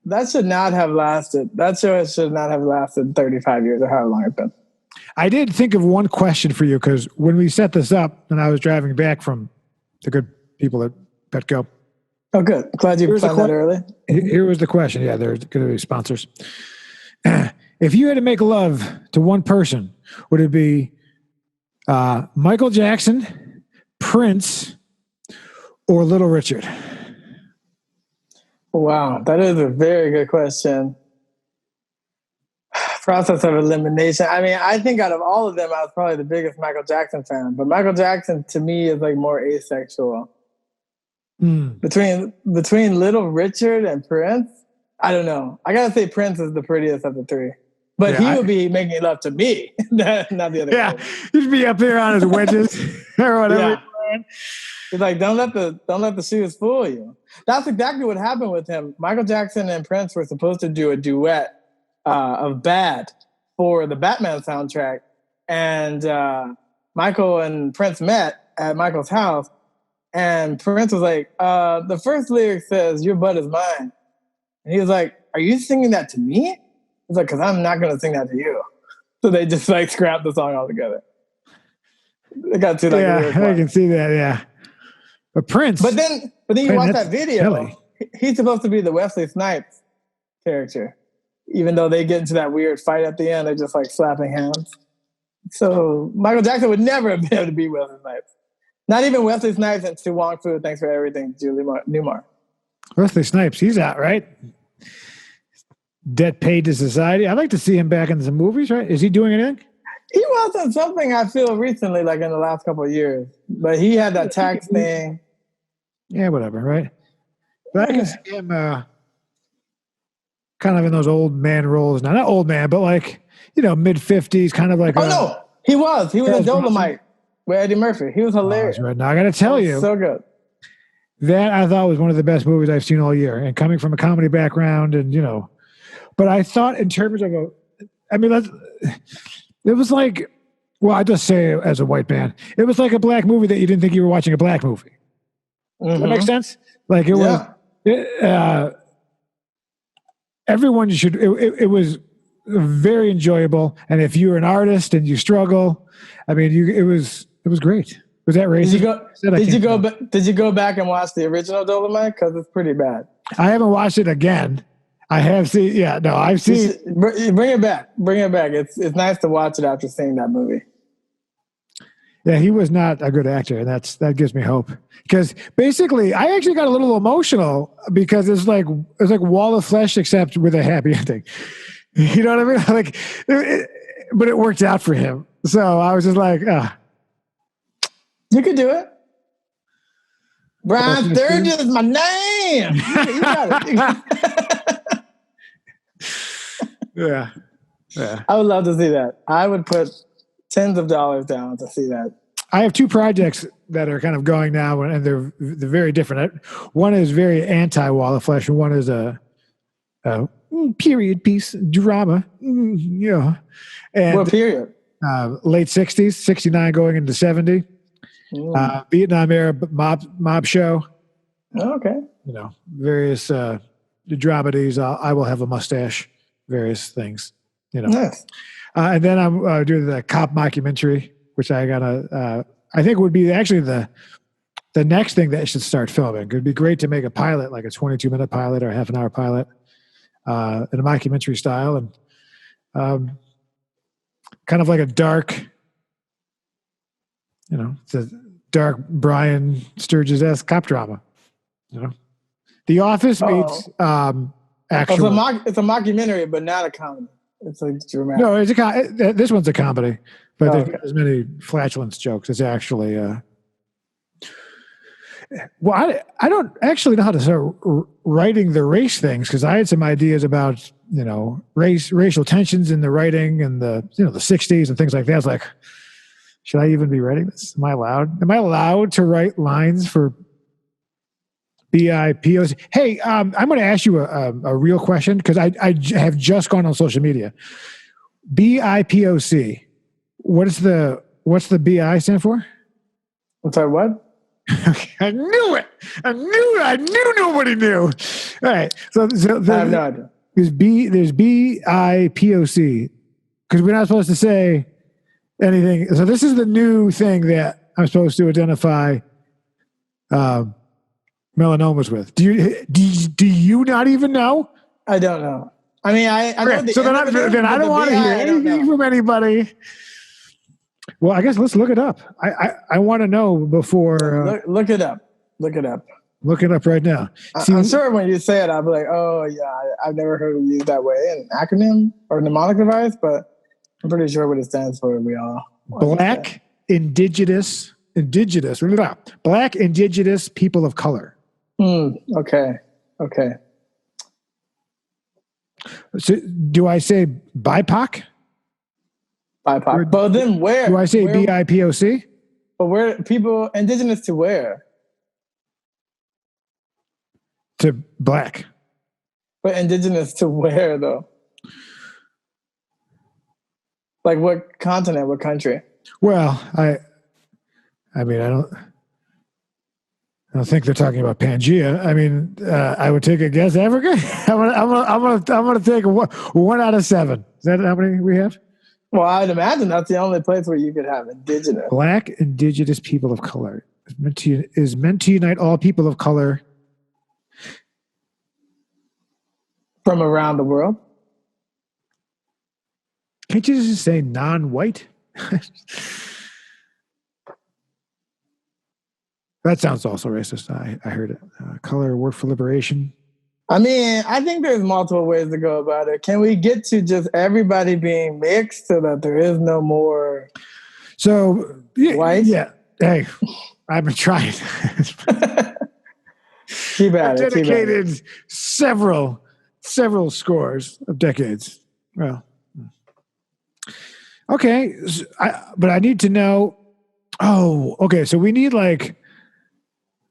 That should not have lasted. That show should not have lasted 35 years or however long it's been. I did think of one question for you because when we set this up and I was driving back from the good people at Petco. Oh, good. Glad you planned that early. Here was the question. Yeah, they're going to be sponsors. If you had to make love to one person, would it be Michael Jackson, Prince, or Little Richard? Wow, that is a very good question. Process of elimination. I mean, I think out of all of them, I was probably the biggest Michael Jackson fan. But Michael Jackson, to me, is like more asexual. Between Little Richard and Prince, I don't know. I gotta say Prince is the prettiest of the three. But he would be making love to me, not the other guy. He'd be up there on his wedges or whatever. Yeah. He's like, don't let the shoes fool you. That's exactly what happened with him. Michael Jackson and Prince were supposed to do a duet of Bad for the Batman soundtrack. And Michael and Prince met at Michael's house. And Prince was like, the first lyric says, your butt is mine. And he was like, are you singing that to me? He's like, because I'm not going to sing that to you. So they just like scrapped the song altogether. They got to like I can see that, yeah. But Prince. But then you watch that video. He's supposed to be the Wesley Snipes character. Even though they get into that weird fight at the end, they're just like slapping hands. So Michael Jackson would never have been able to be Wesley Snipes. Not even Wesley Snipes and To Wong Fu. Thanks for everything, Julie Newmar. Wesley Snipes, he's out, right? Debt paid to society. I'd like to see him back in some movies, right? Is he doing anything? He was in something I feel recently, like in the last couple of years. But he had that tax thing. Yeah, whatever, right? But I can see him kind of in those old man roles. Now, not old man, but like, mid-50s, kind of like. Oh, no. He was in Dolomite with Eddie Murphy. He was hilarious. Right. Now, I got to tell you. So good. That I thought was one of the best movies I've seen all year. And coming from a comedy background and, but I thought in terms of it was like, well, I just say as a white man, it was like a black movie that you didn't think you were watching a black movie. Does that make sense? Like it was, everyone should, it was very enjoyable. And if you're an artist and you struggle, it was great. Was that racist? Did you go back and watch the original Dolomite? Because it's pretty bad. I haven't watched it again. I have seen. Yeah, no, I've seen. Bring it back. Bring it back. It's nice to watch it after seeing that movie. Yeah, he was not a good actor, and that gives me hope. Because basically, I actually got a little emotional because it's like Wall of Flesh, except with a happy ending. You know what I mean? But it worked out for him. So I was just like, you could do it. Brian Sturges is my name. You got it. Yeah. I would love to see that. I would put tens of dollars down to see that. I have two projects that are kind of going now, and they're very different. One is very anti-Wall of Flesh, and one is a period piece drama. And what period? Late 60s, 69 going into 70. Vietnam era mob show. Oh, okay. Various dramedies. I will have a mustache. Various things. Nice. And then I'm doing the cop mockumentary, which I think would be actually the next thing that I should start filming. It'd be great to make a pilot, like a 22-minute pilot or a half-an-hour pilot, in a mockumentary style, and kind of like a dark. It's a dark Brian Sturges-esque cop drama. The Office meets actual. It's a mockumentary, but not a comedy. It's like dramatic. No, this one's a comedy, but there's not as many flatulence jokes. It's actually. Well, I don't actually know how to start writing the race things because I had some ideas about racial tensions in the writing and the the 60s and things like that. I was like, should I even be writing this? Am I allowed? Am I allowed to write lines for BIPOC? Hey, I'm going to ask you a real question because I have just gone on social media. BIPOC. What is the what's the BI stand for? I'm sorry, what? I knew it. I knew nobody knew. All right. So I have no idea. There's BIPOC because we're not supposed to say anything. So this is the new thing that I'm supposed to identify melanomas with. Do you not even know? I don't know. I mean, I know the so then I don't want to hear anything from anybody. Well, I guess let's look it up. I want to know before. Look it up. Look it up. Look it up right now. I'm sure when you say it, I'll be like, oh, yeah, I've never heard it used that way, an acronym or mnemonic device, but I'm pretty sure what it stands for. We all Black Indigenous people of color. Okay. So do I say BIPOC? BIPOC. But then where? Do I say BIPOC? But where people indigenous to where? To black. But indigenous to where though? Like what continent, what country? Well, I mean, I don't think they're talking about Pangea. I mean, I would take a guess. Africa. I'm gonna take 1 out of 7. Is that how many we have? Well, I'd imagine that's the only place where you could have indigenous. Black indigenous people of color is meant to unite all people of color from around the world. Can't you just say non-white? That sounds also racist. I heard it. Color, word for liberation. I mean, I think there's multiple ways to go about it. Can we get to just everybody being mixed so that there is no more white? Yeah. Hey, I've been trying. Keep at it. Dedicated several scores of decades. Well, okay. But I need to know. Oh, okay. So we need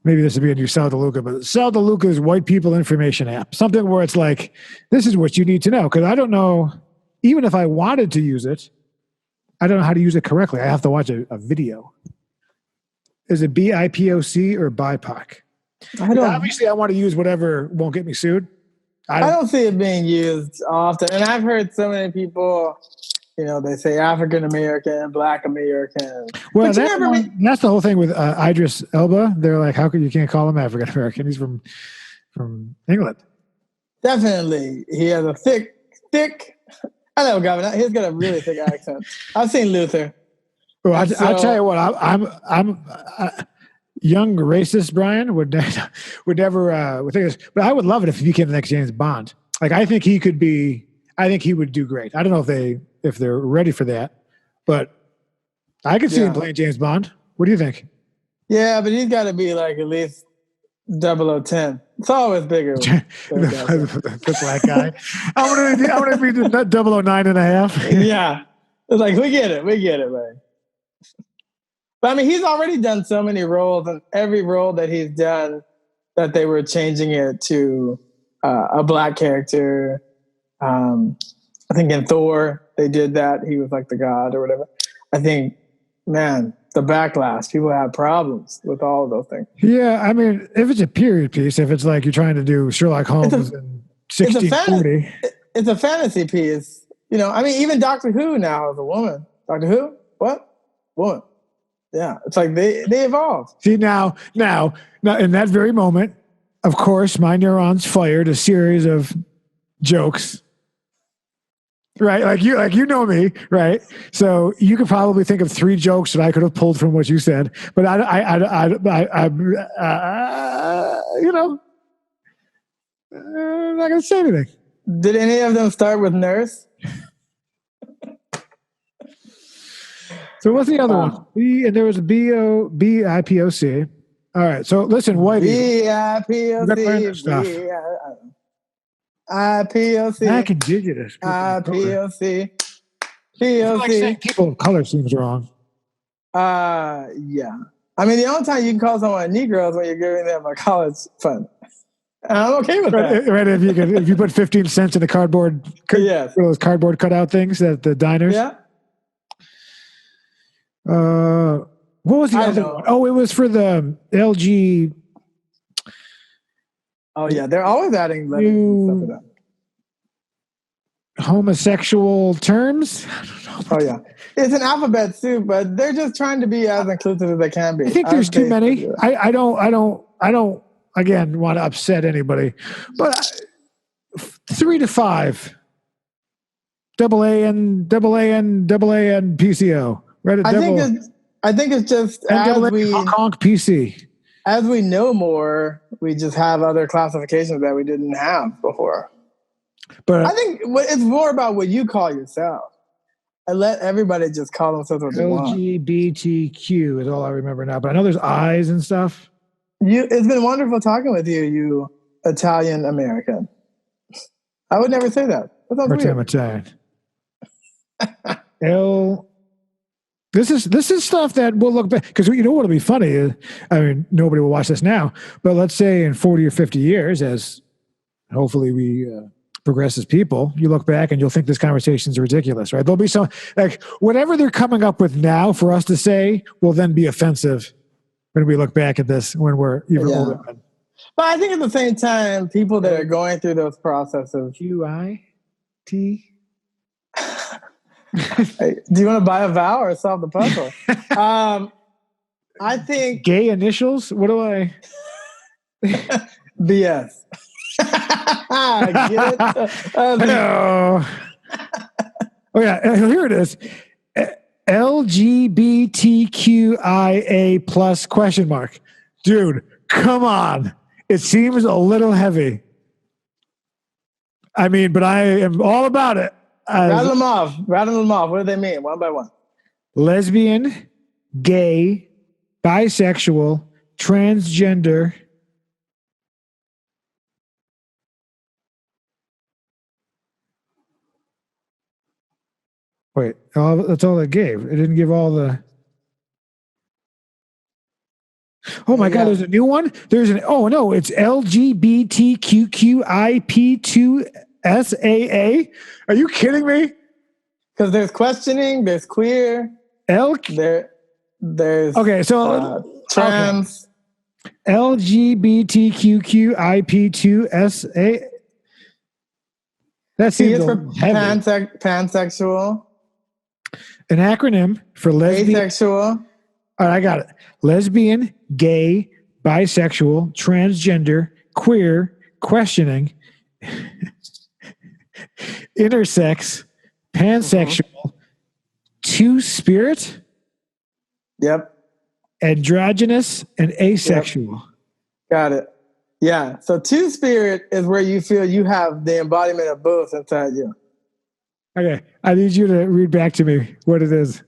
maybe this would be a new Sal DeLuca, but Sal DeLuca's white people information app, something where it's like, this is what you need to know. Because I don't know, even if I wanted to use it, I don't know how to use it correctly. I have to watch a video. Is it BIPOC or BIPOC? Obviously, I want to use whatever won't get me sued. I don't see it being used often. And I've heard so many people, they say African American, Black American. Well, that's the whole thing with Idris Elba. They're like, how could you can't call him African American? He's from England. Definitely, he has a thick. I know, Gavin. He's got a really thick accent. I've seen Luther. Well, I'll tell you what. I'm young racist Brian would never think this, but I would love it if he became the next James Bond. I think he could be. I think he would do great. I don't know if they're ready for that, but I could see him playing James Bond. What do you think? Yeah, but he's got to be at least 0010. It's always bigger. The black guy. I'm gonna be 009 and a half. Yeah, it's we get it, man. But I mean, he's already done so many roles, and every role that he's done, that they were changing it to a black character. I think in Thor, they did that. He was the god or whatever. I think, man, the backlash, people have problems with all of those things. Yeah, I mean, if it's a period piece, if it's you're trying to do Sherlock Holmes in 1640. It's a fantasy piece. I mean, even Doctor Who now is a woman. Doctor Who? What? Woman. Yeah, it's they evolved. See, now, in that very moment, of course, my neurons fired a series of jokes. Right, you know me, right? So you could probably think of 3 jokes that I could have pulled from what you said, but I'm not going to say anything. Did any of them start with nurse? So what's the other one? And there was a BIPOC. All right. So listen, Whitey. BIPOC. IPOC. Black indigenous. IPOC. POC. People of color seems wrong. Yeah. I mean, the only time you can call someone a Negro is when you're giving them a college fund. And I'm okay with that. Right, if you put 15 cents in the cardboard, those cardboard cutout things at the diners. Yeah. What was the other one? Oh, it was for the LG. Oh yeah, they're always adding letters and stuff like that. Homosexual terms. I don't know. Oh yeah, it's an alphabet soup, but they're just trying to be as inclusive as they can be. I think there's too many. I don't again want to upset anybody, but 3 to 5. AA and PCO. Right? I think it's just honk PC. As we know more, we just have other classifications that we didn't have before. But I think it's more about what you call yourself. And let everybody just call themselves what they want. LGBTQ is all I remember now. But I know there's I's and stuff. It's been wonderful talking with you, you Italian American. I would never say that. That sounds weird. Italian. This is stuff that we'll look back, because you know what'll be funny is, I mean, nobody will watch this now, but let's say in 40 or 50 years, as hopefully we progress as people, you look back and you'll think this conversation is ridiculous, right? There'll be some, like, whatever they're coming up with now for us to say will then be offensive when we look back at this when we're even older. But I think at the same time, people that are going through those processes. QIT? Hey, do you want to buy a vowel or solve the puzzle? I think gay initials. What do I? BS. Get it? Oh yeah, here it is. LGBTQIA plus question mark. Dude, come on. It seems a little heavy. I mean, but I am all about it. Rattle them off. What do they mean? One by one. Lesbian, gay, bisexual, transgender. Wait, that's all it gave. It didn't give all the. Oh my God, there's a new one? It's LGBTQQIP2SAA. Are you kidding me? Because there's questioning, there's queer, there's okay, so trans. Okay. LGBTQQIP2SA. That seems pansexual. An acronym for lesbian. Asexual. All right, I got it. Lesbian, gay, bisexual, transgender, queer, questioning, intersex, pansexual, two-spirit. Yep. Androgynous and asexual. Yep. Got it. Yeah. So two-spirit is where you feel you have the embodiment of both inside you. Okay. I need you to read back to me what it is.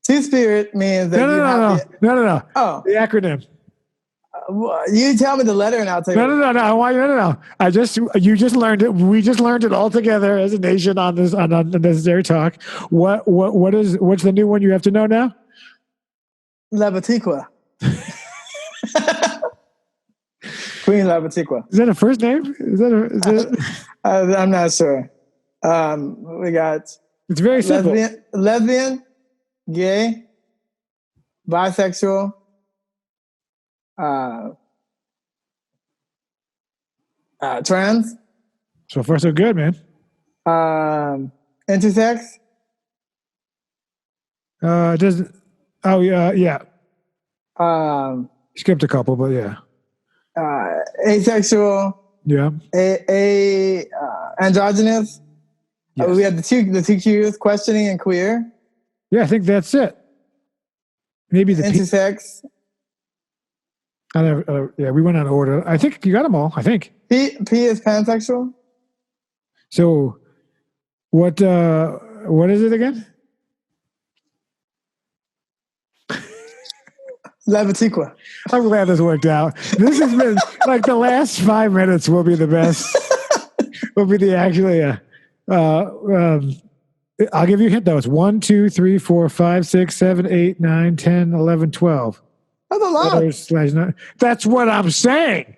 Two-spirit means that No. Oh. The acronym. You tell me the letter and I'll tell you. No. I want you. No. You just learned it. We just learned it all together as a nation on this Unnecessary Talk. What's the new one you have to know now? Labatiqua. Queen Labatiqua. Is that a first name? I'm not sure. We got. It's very simple. Lesbian, gay, bisexual, trans. So far, so good, man. Intersex. It doesn't. Oh yeah. Skipped a couple, but yeah. Asexual. Yeah. Androgynous. Yes. We had the two Qs, questioning and queer. Yeah, I think that's it. Maybe the intersex. Yeah, we went on order. I think you got them all. I think P is pansexual. So, what is it again? Labatiqua. I'm glad this worked out. This has been like the last 5 minutes will be the best. Will be the actually. I'll give you a hint though. It's 1, 2, 3, 4, 5, 6, 7, 8, 9, 10, 11, 12. That's a lot. That's what I'm saying.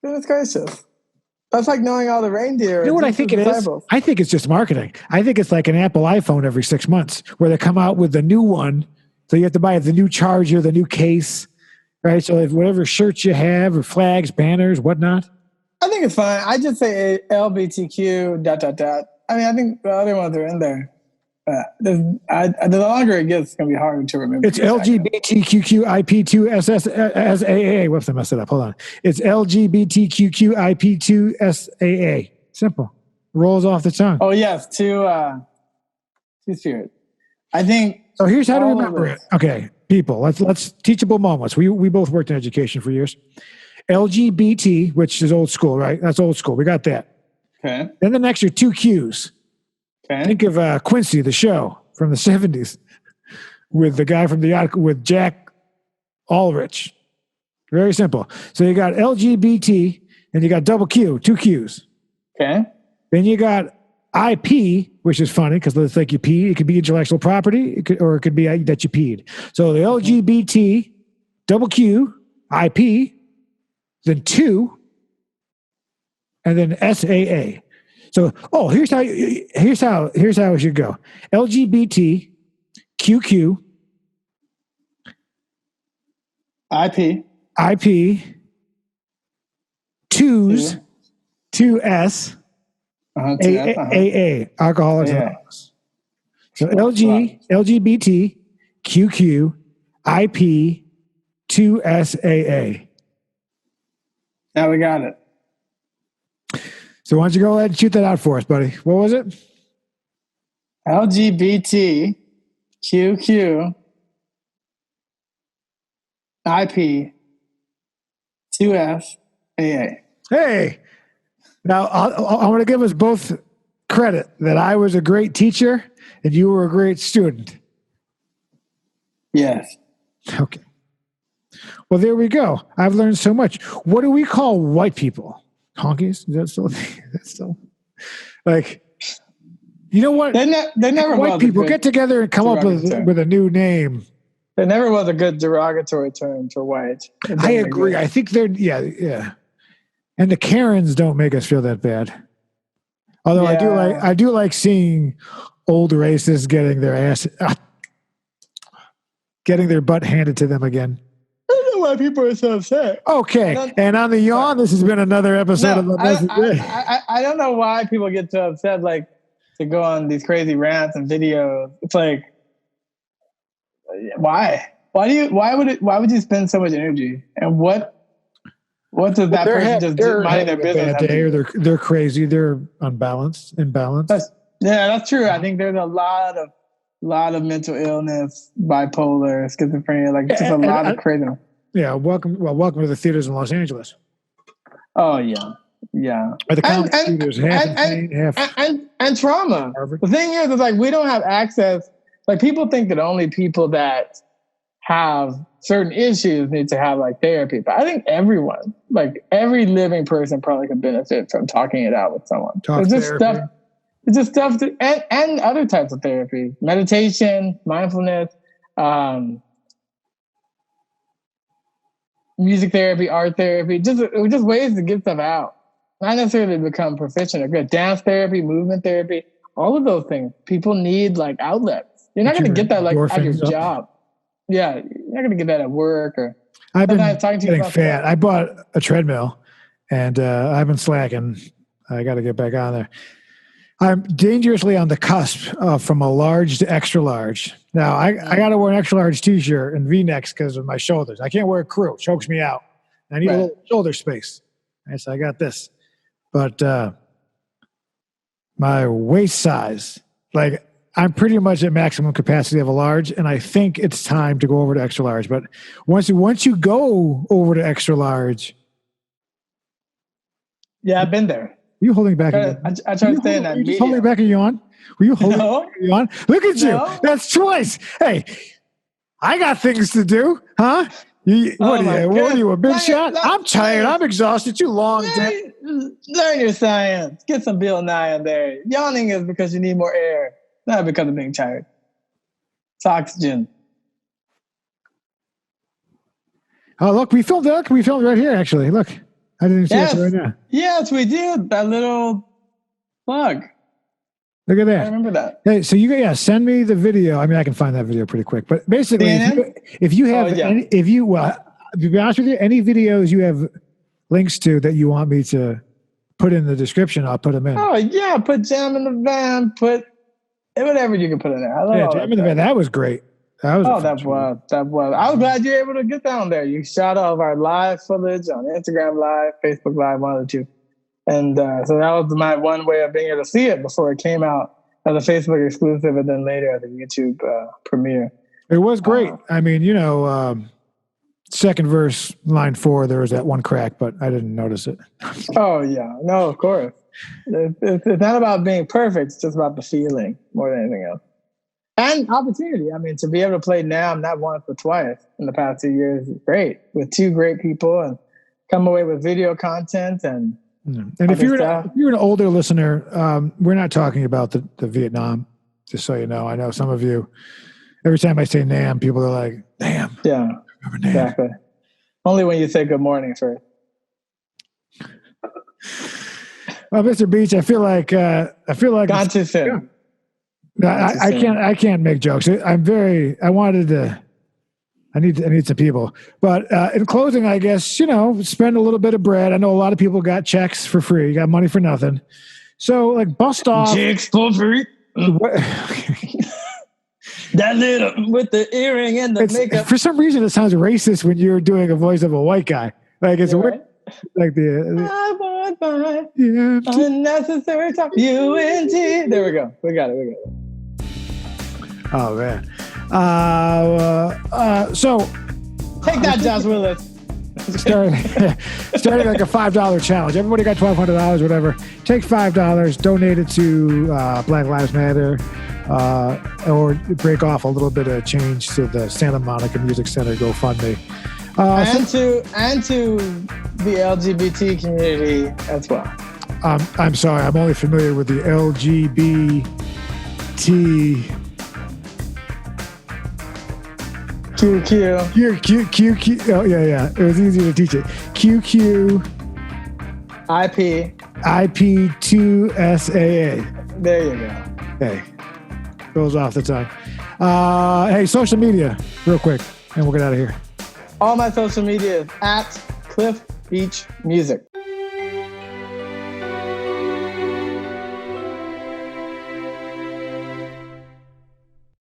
Goodness gracious. That's like knowing all the reindeer. You know what I think it is? I think it's just marketing. I think it's like an Apple iPhone every 6 months where they come out with the new one. So you have to buy the new charger, the new case, right? So if whatever shirts you have or flags, banners, whatnot. I think it's fine. I just say LBTQ ... I mean, I think the other ones are in there. The longer it gets, it's going to be harder to remember. It's LGBTQIP2SSAA. Whoops, I messed it up. Hold on. It's LGBTQIP2SAA. Simple. Rolls off the tongue. Oh, yes. Two spirit. I think. So here's how to remember it. Okay, people, let's teachable moments. We both worked in education for years. LGBT, which is old school, right? That's old school. We got that. Okay. Then the next are 2 Qs. Okay. Think of Quincy, the show from the 70s, with the guy from with Jack Ulrich. Very simple. So you got LGBT, and you got double Q, 2 Qs. Okay. Then you got IP, which is funny because it's like you pee. It could be intellectual property, or it could be that you peed. So the LGBT, double Q, IP, then 2, and then SAA. So, here's how it should go. LGBT, QQ, IP, 2s, 2S, AA, Alcoholics Anonymous. So LGBT, QQ, IP, 2SAA. Now we got it. So why don't you go ahead and shoot that out for us, buddy? What was it? LGBT, QQ, IP, 2F, AA. Hey, now I want to give us both credit that I was a great teacher and you were a great student. Yes. Okay. Well, there we go. I've learned so much. What do we call white people? Honkies? Is that still a thing? That's still like, you know what? They never white people get together and come up with a new name. There never was a good derogatory term for white. I agree. I think they're yeah. And the Karens don't make us feel that bad. Although I do like seeing old racists getting their butt handed to them again. I don't know why people are so upset. Okay, and on the yawn, this has been another episode of the Message. I don't know why people get so upset, like to go on these crazy rants and videos. It's like, why? Why would you spend so much energy? And what does that person just do? Minding their business? Bad day, or they're crazy. They're imbalanced. That's true. I think there's a lot of mental illness, bipolar, schizophrenia, like just a lot of craziness. Yeah, welcome to the theaters in Los Angeles. Oh yeah. Or the comedy theaters, and trauma. Harvard. The thing is like we don't have access. Like people think that only people that have certain issues need to have like therapy, but I think everyone, like every living person, probably could benefit from talking it out with someone. It's just stuff, and other types of therapy, meditation, mindfulness, music therapy, art therapy, just ways to get stuff out. Not necessarily become proficient or good. Dance therapy, movement therapy, all of those things. People need like outlets. You're not going to get that like at your job. Yeah, you're not going to get that at work or. I've been getting fat. I bought a treadmill, and I've been slacking. I got to get back on there. I'm dangerously on the cusp from a large to extra large. Now, I got to wear an extra large T-shirt and V-necks because of my shoulders. I can't wear a crew. It chokes me out. I need a little shoulder space. Right, so I got this. But my waist size, like I'm pretty much at maximum capacity of a large, and I think it's time to go over to extra large. But once you go over to extra large. Yeah, I've been there. Were you holding back? I try to stay in that. Were you just holding back a yawn? Were you holding back a yawn? Look at you. That's twice. Hey, I got things to do, huh? What are you, a big shot? I'm tired. I'm exhausted. Too long. Learn your science. Get some Bill Nye in there. Yawning is because you need more air, not because of being tired. It's oxygen. Oh, look, we filmed right here, actually. Look. I didn't see it right now. Yes, we did. That little plug. Look at that. I remember that. Hey, so send me the video. I mean, I can find that video pretty quick. But basically, if you have, to be honest with you, any videos you have links to that you want me to put in the description, I'll put them in. Oh yeah, put Jam in the Van. Put whatever you can put in there. I love Jam in the Van. That was great. That was. I was glad you were able to get down there. You shot all of our live footage on Instagram Live, Facebook Live, one of the two. And so that was my one way of being able to see it before it came out as a Facebook exclusive and then later as a YouTube premiere. It was great. I mean, second verse, line 4, there was that one crack, but I didn't notice it. Oh, yeah. No, of course. It's not about being perfect. It's just about the feeling more than anything else. And opportunity. I mean, to be able to play NAMM not once but twice in the past 2 years is great with 2 great people and come away with video content and if you're an older listener, we're not talking about the Vietnam, just so you know. I know some of you, every time I say NAMM, people are like, NAMM. Yeah, exactly. Only when you say good morning first. Well, Mr. Beach, I feel like gone too soon. I can't make jokes. I need some people. But in closing, I guess, spend a little bit of bread. I know a lot of people got checks for free, got money for nothing. So like bust off. Checks for free. That little with the earring and the makeup. For some reason, it sounds racist when you're doing a voice of a white guy. Like it's right? Like I want my unnecessary talk. UNT. There we go. We got it. Oh man. So take that, Josh Willis. starting like a $5 challenge. Everybody got $1,200, whatever. Take $5, donate it to Black Lives Matter, or break off a little bit of change to the Santa Monica Music Center GoFundMe. And to the LGBT community as well. I'm sorry, I'm only familiar with the LGBT. QQ. Oh, yeah. It was easy to teach it. QQ. IP2SAA. There you go. Hey. Goes off the tongue. Hey, social media, real quick, and we'll get out of here. All my social media is at Cliff Beach Music.